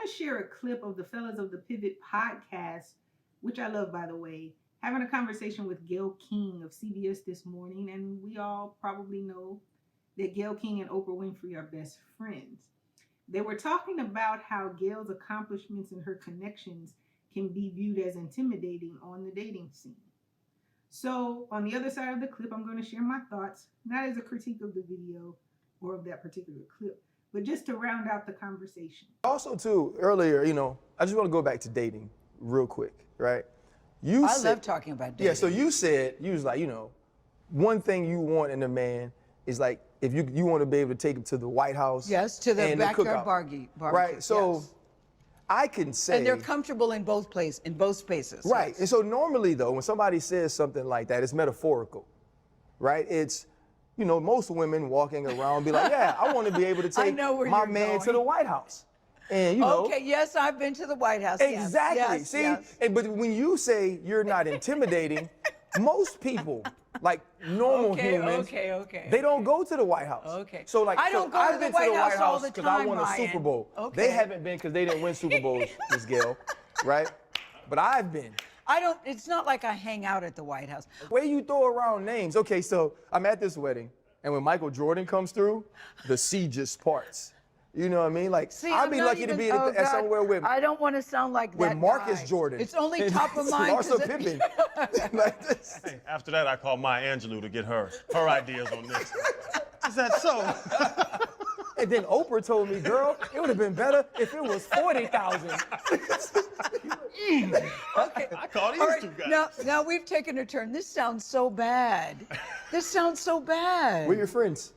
to share a clip of the Fellas of the Pivot podcast, which I love, by the way, having a conversation with Gayle King of CBS this morning. And we all probably know that Gayle King and Oprah Winfrey are best friends. They were talking about how Gayle's accomplishments and her connections can be viewed as intimidating on the dating scene. So, on the other side of the clip, I'm going to share my thoughts, not as a critique of the video or of that particular clip, but just to round out the conversation. Also, too, earlier, I just want to go back to dating real quick, right? I love talking about dating. Yeah, so you was like, one thing you want in a man is like, if you want to be able to take him to the White House. Yes, to the backyard barbecue. Right, so yes. I can say. And they're comfortable in both spaces. Right, yes. and so normally though, when somebody says something like that, it's metaphorical, right? It's, most women walking around be like, yeah, I want to be able to take my man to the White House. And Okay, yes, I've been to the White House. Exactly. Yes, See, yes. But when you say you're not intimidating, most people, like normal humans, they don't go to the White House. Okay. So like, I don't go I've to the been White to the White House all House the because I time, won a Ryan. Super Bowl. Okay. They haven't been because they didn't win Super Bowls, Ms. Gayle, right? But I've been. It's not like I hang out at the White House. Where you throw around names. Okay, so I'm at this wedding, and when Michael Jordan comes through, the sea just parts. You know what I mean? Like, I'd be lucky to be at somewhere with. I don't want to sound like with that Marcus guy. Jordan. It's only top of mind. Larsa Pippen. Like this. Hey, after that, I called Maya Angelou to get her ideas on this. Is that so? And then Oprah told me, girl, it would have been better if it was 40,000. Okay. I called these two guys. Now we've taken a turn. This sounds so bad. This sounds so bad. We're your friends.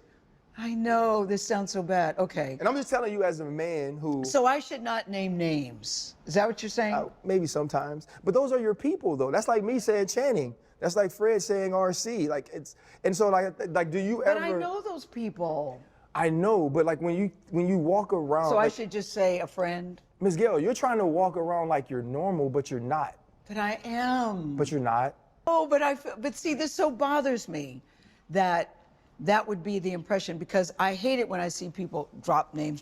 I know, this sounds so bad. Okay. And I'm just telling you as a man who... So I should not name names. Is that what you're saying? Maybe sometimes. But those are your people, though. That's like me saying Channing. That's like Fred saying RC. Like, it's... And so, like do you ever... But I know those people. I know, but like when you walk around... So I should just say a friend? Ms. Gayle, you're trying to walk around like you're normal, but you're not. But I am. But you're not. Oh, but see, this so bothers me that would be the impression, because I hate it when I see people drop names.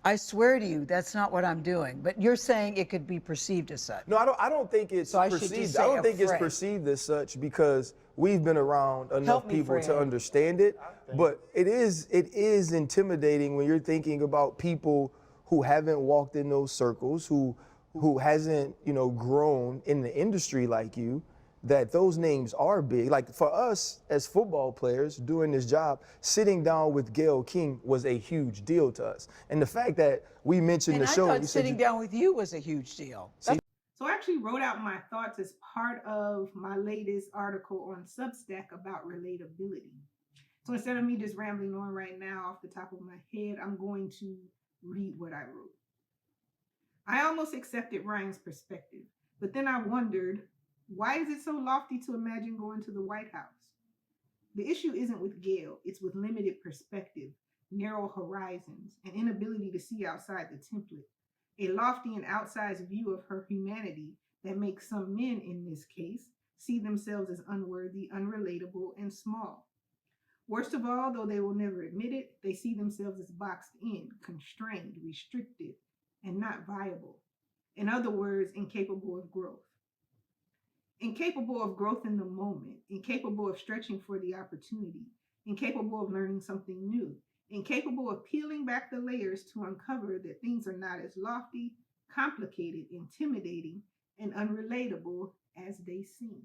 I swear to you, that's not what I'm doing. But you're saying it could be perceived as such. No, I don't think it's perceived. I don't think it's perceived as such because we've been around enough people to understand it. But it is intimidating when you're thinking about people who haven't walked in those circles, who hasn't, grown in the industry like you, that those names are big. Like for us as football players doing this job, sitting down with Gayle King was a huge deal to us. And the fact that we mentioned the show. I thought sitting down with you was a huge deal. So I actually wrote out my thoughts as part of my latest article on Substack about relatability. So instead of me just rambling on right now off the top of my head, I'm going to read what I wrote. I almost accepted Ryan's perspective, but then I wondered, why is it so lofty to imagine going to the White House? The issue isn't with Gayle, it's with limited perspective, narrow horizons, and inability to see outside the template. A lofty and outsized view of her humanity that makes some men, in this case, see themselves as unworthy, unrelatable, and small. Worst of all, though they will never admit it, they see themselves as boxed in, constrained, restricted, and not viable. In other words, incapable of growth. Incapable of growth in the moment, incapable of stretching for the opportunity, incapable of learning something new, incapable of peeling back the layers to uncover that things are not as lofty, complicated, intimidating, and unrelatable as they seem.